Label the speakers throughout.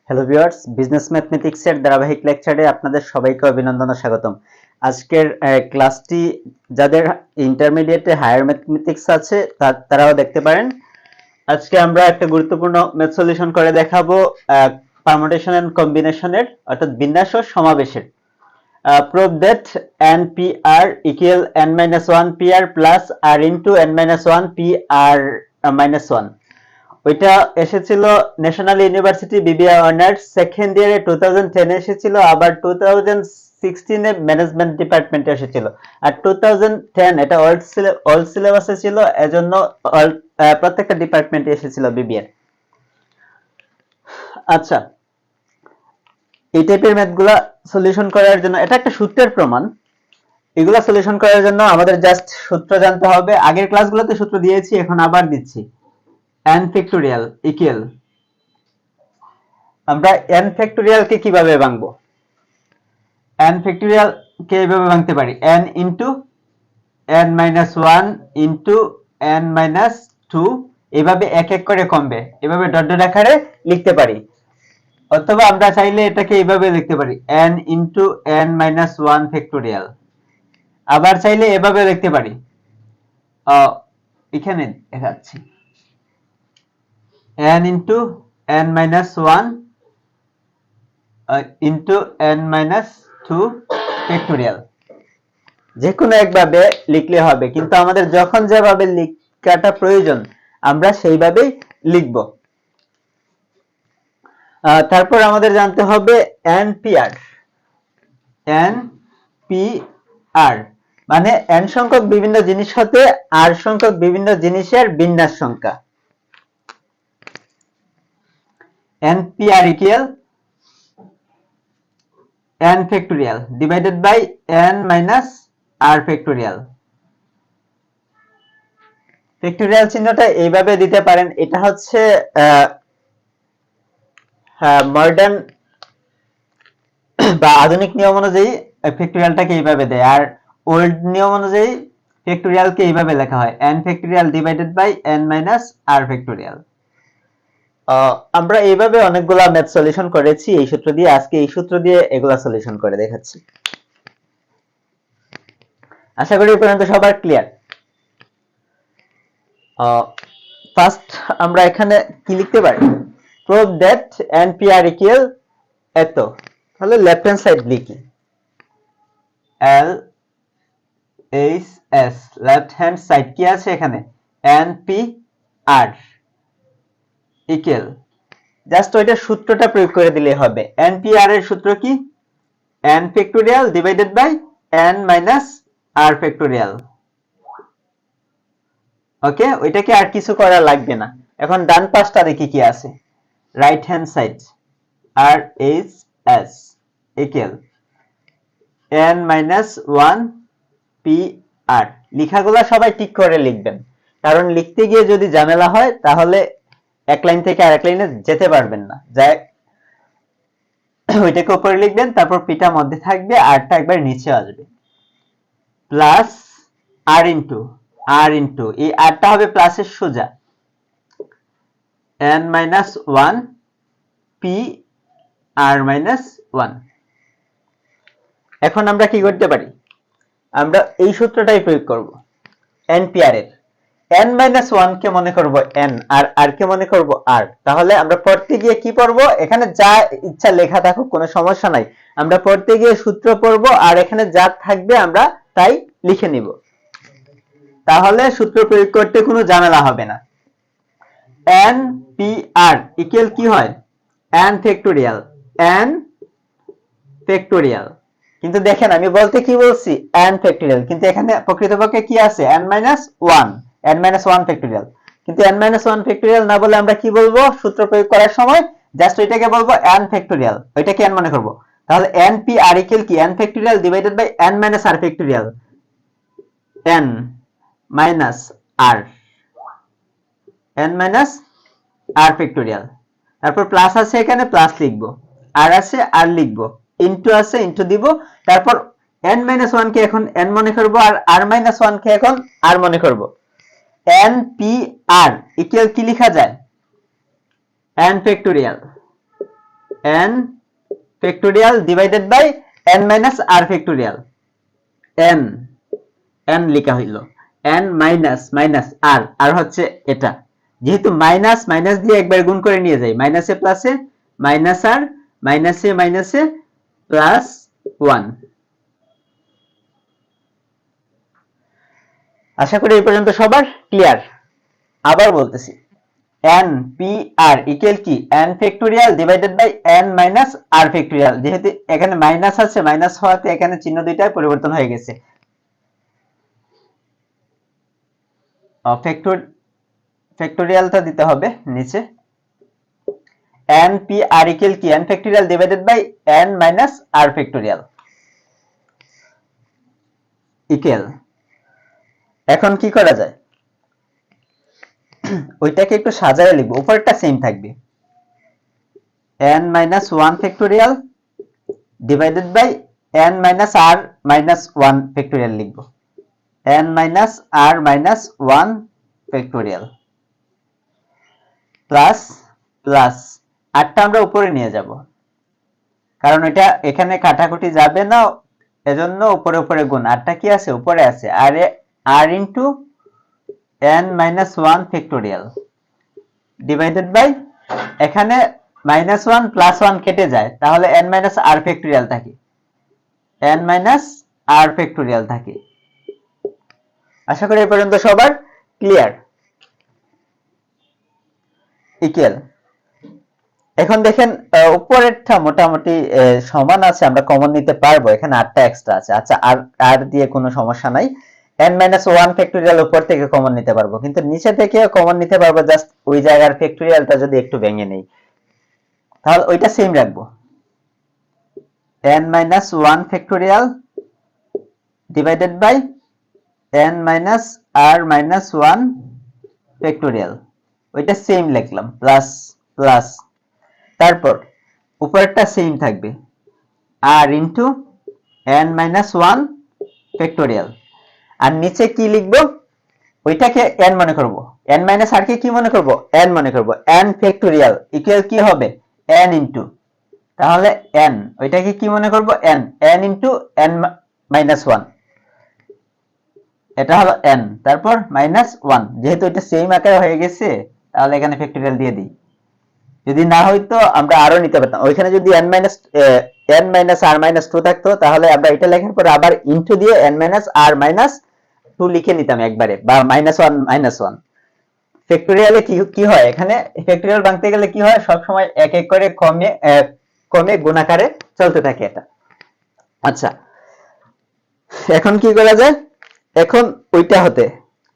Speaker 1: Hello viewers, business ম্যাথমেটিক্সের ধারাবাহিক লেকচারে আপনাদের সবাইকে অভিনন্দন ও স্বাগতম। আজকের ক্লাসটি যাদের ইন্টারমিডিয়েটে হায়ার ম্যাথমেটিক্স আছে তারাও দেখতে পারেন। আজকে আমরা একটা গুরুত্বপূর্ণ ম্যাথ সলিউশন করে দেখাবো পারমুটেশন এন্ড কম্বিনেশনের অর্থাৎ বিন্যাস ও সমাবেশের। Prove that n(pr) equal n-1 pr plus r into n-1 pr -1। ওইটা এসেছিল national university BBA honours second ইয়ারে 2010 এসেছিল, আবার 2016 এ ম্যানেজমেন্ট ডিপার্টমেন্টে এসেছিল। আর 2010 এটা ওল্ড সিলেবাসে ছিল, এজন্য প্রত্যেকটা ডিপার্টমেন্টে এসেছিল বিবিএ। আচ্ছা, এই টাইপের ম্যাথগুলা সলিউশন করার জন্য এটা একটা সূত্রের প্রমাণ। এগুলা সলিউশন করার জন্য আমাদের জাস্ট সূত্র জানতে হবে। আগের ক্লাসগুলোতে সূত্র দিয়েছি, এখন আবার দিচ্ছি। n ফ্যাক্টোরিয়াল ইকুয়াল, আমরা n ফ্যাক্টোরিয়াল কে কিভাবে ভাঙবো? n ফ্যাক্টোরিয়াল কে এইভাবে ভাঙতে পারি, n into n-1 into n-2, এভাবে এক এক করে কমবে, এভাবে ডট ডট আকারে লিখতে পারি। অথবা আমরা চাইলে এটাকে এইভাবে লিখতে পারি, n ইনটু n-1 ফ্যাক্টোরিয়াল। আবার চাইলে এভাবে লিখতে পারি, এখানে দেখাচ্ছি, n into n-1 into n-2 factorial. যে কোনো একভাবে লিখলে হবে, কিন্তু আমাদের যখন যেভাবে লেখাটা প্রয়োজন আমরা সেইভাবেই লিখব। তারপর আমাদের জানতে হবে npr। npr মানে n সংখ্যক বিভিন্ন জিনিস হতে r সংখ্যক বিভিন্ন জিনিসের বিন্যাস সংখ্যা। npr equal n factorial divided by n minus r factorial। Factorial চিহ্নটা এইভাবে দিতে পারেন, এটা হচ্ছে মডার্ন বা আধুনিক নিয়ম অনুযায়ী ফ্যাক্টোরিয়ালটাকে এইভাবে দেয়, আর ওল্ড নিয়ম অনুযায়ী ফ্যাক্টোরিয়ালকে এইভাবে লেখা হয়, n factorial divided by n minus r factorial। আমরা এইভাবে অনেকগুলা ম্যাথ সলিউশন করেছি এই সূত্র দিয়ে। আজকে এই সূত্র দিয়ে এগুলা সলিউশন করে দেখাচ্ছি। আশা করি এই পর্যন্ত সবার ক্লিয়ার। ফার্স্ট আমরা এখানে কি লিখতে পারি, প্রুভ দ্যাট npr ইকুয়াল এত, তাহলে লেফট হ্যান্ড সাইড লিখি l h s, left hand side কি আছে এখানে, npr ইকুয়াল, জাস্ট ওইটা সূত্রটা প্রয়োগ করে দিলে হবে। npr এর সূত্র কি, n factorial divided by n minus r factorial. Okay, ওইটাকে আর কিছু করা লাগবে না। এখন ডান পাশটা দেখি কি আছে, right hand side r h s equal n minus 1 pr। লেখাগুলো সবাই ঠিক করে লিখবেন, কারণ লিখতে গিয়ে যদি ঝামেলা হয় তাহলে এক লাইন থেকে আরেক লাইনে যেতে পারবেন না। যাই ওইটাকে উপরে লিখবেন, তারপর পিটা মধ্যে থাকবে, আরটা একবার নিচে আসবে, প্লাস r ইনটু এই আরটা হবে প্লাসের সোজা n মাইনাস 1 pr মাইনাস 1। এখন আমরা কি করতে পারি, আমরা এই সূত্রটাই প্রয়োগ করব npr এর। n-1 কে মনে করব n, আর r কে মনে করব r। তাহলে আমরা পড়তে গিয়ে কি পড়ব, এখানে যা ইচ্ছা লেখা থাকুক কোনো সমস্যা নাই, আমরা পড়তে গিয়ে সূত্র পড়ব, আর এখানে যা থাকবে আমরা তাই লিখে নিব, তাহলে সূত্র প্রয়োগ করতে কোনো ঝামেলা হবে না। npr ইকুয়াল কি হয়, n ফ্যাক্টোরিয়াল। কিন্তু দেখেন আমি বলতে কি বলছি, n ফ্যাক্টোরিয়াল, কিন্তু এখানে প্রকৃতপক্ষে কি আছে, n-1 ফ্যাক্টোরিয়াল। কিন্তু n-1 ফ্যাক্টোরিয়াল না বলে আমরা কি বলবো, সূত্র প্রয়োগ করার সময় জাস্ট ওইটাকে বলবো n ফ্যাক্টোরিয়াল, ওইটাকে n মনে করব। তাহলে npr ইকুয়াল কি, n factorial divided by n minus r factorial, n minus r, n minus r factorial. তারপর প্লাস আছে এখানে প্লাস লিখবো, আর আছে আর লিখবো, ইনটু আছে ইনটু দিব, তারপর n-1 কে এখন n মনে করব, আর r-1 কে এখন r মনে করব। npr ইকুয়াল কি লেখা যায়, n factorial, n factorial divided by n minus r factorial. n লেখা হইল n মাইনাস মাইনাস r, আর হচ্ছে এটা, যেহেতু মাইনাস মাইনাস দিয়ে একবার গুণ করে নিয়ে যাই, মাইনাসে প্লাসে মাইনাস r, মাইনাসে মাইনাসে প্লাস 1। আশা করি এই পর্যন্ত সবার ক্লিয়ার। আবার বলতেছি, n p r ইকুয়াল কি n factorial divided by n minus r factorial. যেহেতু এখানে মাইনাস আছে, মাইনাস হওয়াতে এখানে চিহ্ন দুইটাই পরিবর্তন হয়ে গেছে। ফ্যাক্টোরিয়ালটা দিতে হবে নিচে, n p r ইকুয়াল কি n factorial divided by n minus r factorial equal. এখন কি করা যায়, ওইটাকে একটু সাজায় লিখব, উপরটা সেম থাকবে, n minus 1 factorial divided by n minus r minus 1 factorial লিখব, n minus r minus 1 factorial plus plus আরটা আমরা উপরে নিয়ে যাব, কারণ এটা এখানে কাটাকুটি যাবে না, এজন্য উপরে উপরে গুণ, আরটা কি আছে উপরে আছে, r into n minus 1 factorial divided by, এখানে মাইনাস 1 প্লাস 1 কেটে যায়, তাহলে n মাইনাস r ফ্যাক্টোরিয়াল থাকে, n মাইনাস r ফ্যাক্টোরিয়াল থাকে। আশা করি এই পর্যন্ত সবার ক্লিয়ার। ইকুয়াল। এখন দেখেন উপরেরটা মোটামুটি সমান আছে, আমরা কমন নিতে পারবো, এখানে 8টা এক্সট্রা আছে। আচ্ছা, আর দিয়ে কোনো সমস্যা নাই, n মাইনাস 1 ফ্যাক্টোরিয়াল উপর থেকে কমন নিতে পারবো, কিন্তু নিচে থেকে কমন নিতে পারবো, জাস্ট ওই জায়গার ফ্যাক্টোরিয়ালটা যদি একটু ভেঙে নেই, তাহলে ওইটা সেম রাখবো, n minus 1 factorial divided by n minus r minus 1 factorial, ওইটা সেম লিখলাম, প্লাস প্লাস, তারপর উপরেরটা সেম থাকবে, r into n minus 1 factorial, আর নিচে কি লিখবো, ওইটাকে n মনে করব, n মাইনাস r কে কি মনে করব, n মনে করব, n ফ্যাক্টোরিয়াল ইকুয়াল কি হবে, n ইনটু, তাহলে n ওইটাকে কি মনে করব, n ইনটু n মাইনাস 1, এটা হলো n, তারপর মাইনাস 1, যেহেতু এটা সেম আকারে হয়ে গেছে তাহলে এখানে ফ্যাক্টোরিয়াল দিয়ে দিই। যদি না হইতো আমরা আরো নিতে পারতাম, ওইখানে যদি n মাইনাস r মাইনাস 2 থাকতো, তাহলে আমরা এটা লেখার পর আবার ইনটু দিয়ে n মাইনাস r মাইনাস 2 লিখে নিতাম একবারে, বা মাইনাস 1 মাইনাস 1। ফ্যাক্টোরিয়ালে কি হয়, এখানে ফ্যাক্টোরিয়াল ভাঙতে গেলে কি হয়, সব সময় এক এক করে কমে কমে গুণাকারে চলতে থাকে এটা। আচ্ছা, এখন কি করা যায়, এখন ওইটা হতে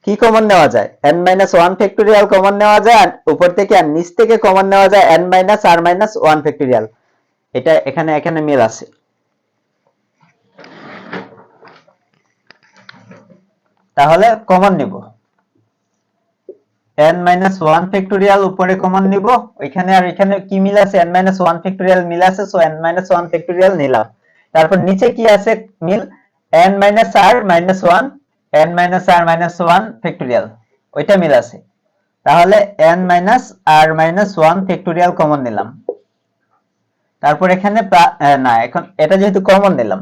Speaker 1: কি কমন নেওয়া যায়, n মাইনাস 1 ফ্যাক্টোরিয়াল কমন নেওয়া যায়, আর উপর থেকে আর নিচ থেকে কমন নেওয়া যায় n minus r minus 1 factorial, এটা এখানে মিল আছে। তাহলে কমন নিব, n মাইনাস 1 ফ্যাক্টোরিয়াল উপরে কমন নিব, ওইখানে আর এখানে কি মিল আছে, n মাইনাস 1 ফ্যাক্টোরিয়াল মিল আছে, সো n মাইনাস 1 ফ্যাক্টোরিয়াল নিলাম। তারপর নিচে কি আছে মিল, n minus r minus 1, n minus r minus 1 factorial, ওইটা মিল আছে, তাহলে n minus r minus 1 factorial common নিলাম। তারপর এখানে না, এখন এটা যেহেতু কমন নিলাম,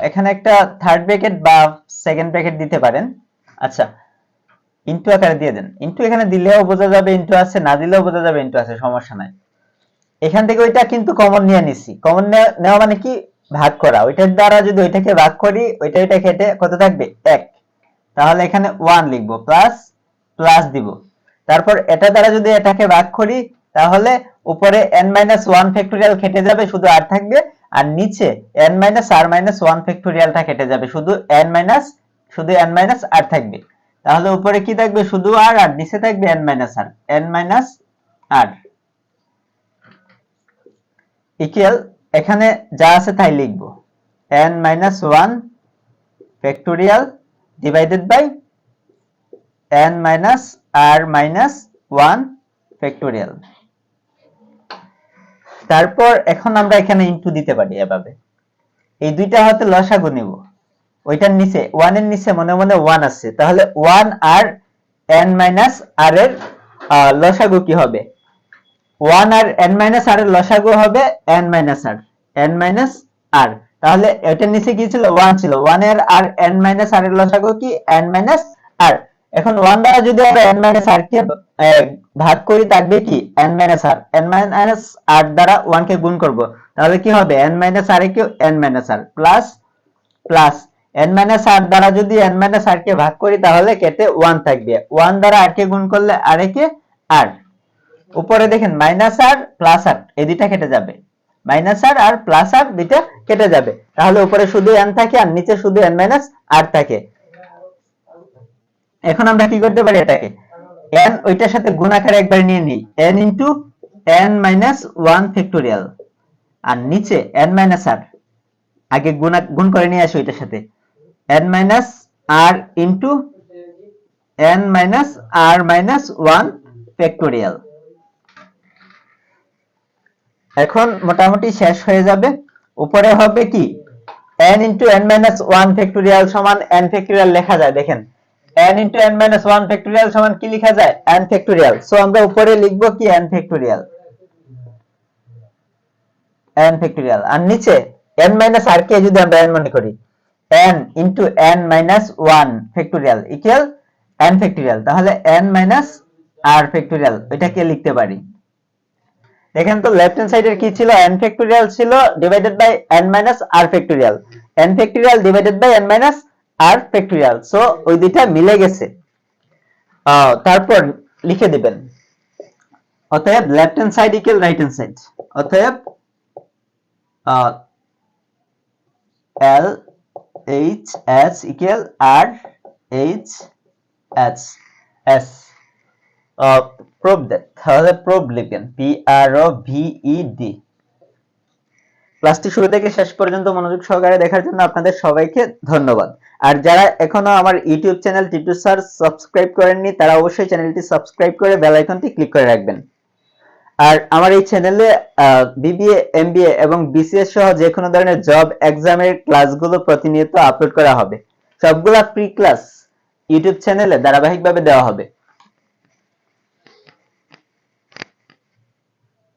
Speaker 1: এখানে একটা থার্ড ব্র্যাকেট বা সেকেন্ড ব্র্যাকেট দিতে পারেন। আচ্ছা, ইনটু আকারে দিয়ে দেন, ইনটু এখানে দিলেও বোঝা যাবে ইনটু আছে, না দিলেও বোঝা যাবে ইনটু আছে, সমস্যা নাই। এখান থেকে ওইটা কিন্তু কমন নিয়ে নিছি, কমন নেওয়া মানে কি, ভাগ করা, ওইটার দ্বারা যদি ওইটাকে ভাগ করি, ওইটা কেটে কত থাকবে, 1, তাহলে এখানে 1 লিখবো, প্লাস প্লাস দিব, তারপর এটা দ্বারা যদি এটাকে ভাগ করি, তাহলে উপরে n মাইনাস 1 ফ্যাক্টোরিয়াল কেটে যাবে, শুধু r থাকবে, আর নিচে n মাইনাস r মাইনাস 1 ফ্যাক্টোরিয়ালটা কেটে যাবে, শুধু n মাইনাস r থাকবে, তাহলে উপরে কি থাকবে, শুধু r, আর নিচে থাকবে n মাইনাস r ইকুয়াল, এখানে যা আছে তাই লিখবো, n minus 1 factorial divided by n minus r minus 1 factorial. তারপর এখন আমরা এখানে ইনটু দিতে পারি এভাবে, এই দুইটা হতে লসাগু নিব, ওইটার নিচে 1 এর নিচে মনে মনে 1 আছে, তাহলে 1 আর n মাইনাস r এর লসাগু কি হবে, 1 আর n মাইনাস r এর লসাগু হবে n minus r, n minus r। তাহলে এটার নিচে কি ছিল 1 ছিল, 1 এর আর n মাইনাস r এর লসাগু কি n মাইনাস r। এখন 1 দ্বারা যদি আমরা n মাইনাস r কে ভাগ করি থাকবে কি n minus r, n minus r দ্বারা 1 কে গুণ করব, তাহলে কি হবে n মাইনাস r কে n minus r plus plus n minus r দ্বারা যদি n মাইনাস r কে ভাগ করি তাহলে কেটে 1 থাকবে, 1 দ্বারা r কে গুণ করলে r কে r। উপরে দেখেন মাইনাস r প্লাস r এই দুইটা কেটে যাবে, মাইনাস r আর প্লাস r দুইটা কেটে যাবে, তাহলে উপরে শুধু n থাকে আর নিচে শুধু n মাইনাস r থাকে। এখন আমরা কি করতে পারি, এটাকে n ওইটার সাথে গুণ আকারে একবার নিয়ে নিই, n into n minus 1 factorial, আর নিচে n মাইনাস r আগে গুণ করে নিয়ে আসো এটার সাথে, n minus r into n minus r minus 1 factorial. এখন মোটামুটি শেষ হয়ে যাবে। উপরে হবে কি n into n minus 1 factorial সমান n ফ্যাক্টোরিয়াল লেখা যায়, দেখেন n into n minus 1 factorial সমান কি লেখা যায় n ফ্যাক্টোরিয়াল। সো আমরা উপরে লিখব কি n ফ্যাক্টোরিয়াল, n ফ্যাক্টোরিয়াল, আর নিচে n মাইনাস r কে যদি আমরা n মনে করি, n into n minus 1 factorial equal n factorial, তাহলে n মাইনাস r ফ্যাক্টোরিয়াল এটাকে লিখতে পারি। দেখেন তো লেফট হ্যান্ড সাইডের কি ছিল, n ফ্যাক্টোরিয়াল ছিল divided by n minus r factorial, n factorial divided by n minus r factorial. So ওই দুইটা মিলে গেছে। তারপর লিখে দিবেন অতএব left hand side equal right hand side, অতএব l h s equal r h s s। Prove that, তাহলে প্রুভ লিখবেন p r o v e d। ক্লাসটি শুরু থেকে শেষ পর্যন্ত মনোযোগ সহকারে দেখার জন্য আপনাদের সবাইকে ধন্যবাদ। আর যারা এখনো আমার YouTube channel Titu sir subscribe করেননি তারা অবশ্যই চ্যানেলটি সাবস্ক্রাইব করে বেল আইকনটি ক্লিক করে রাখবেন। আর আমার এই চ্যানেলে বিবিএ, এমবিএ এবং বিসিএস সহ যে কোনো ধরনের জব এক্সামের ক্লাসগুলো প্রতিনিয়ত আপলোড করা হবে। সবগুলা ফ্রি ক্লাস ইউটিউব চ্যানেলে ধারাবাহিকভাবে দেওয়া হবে।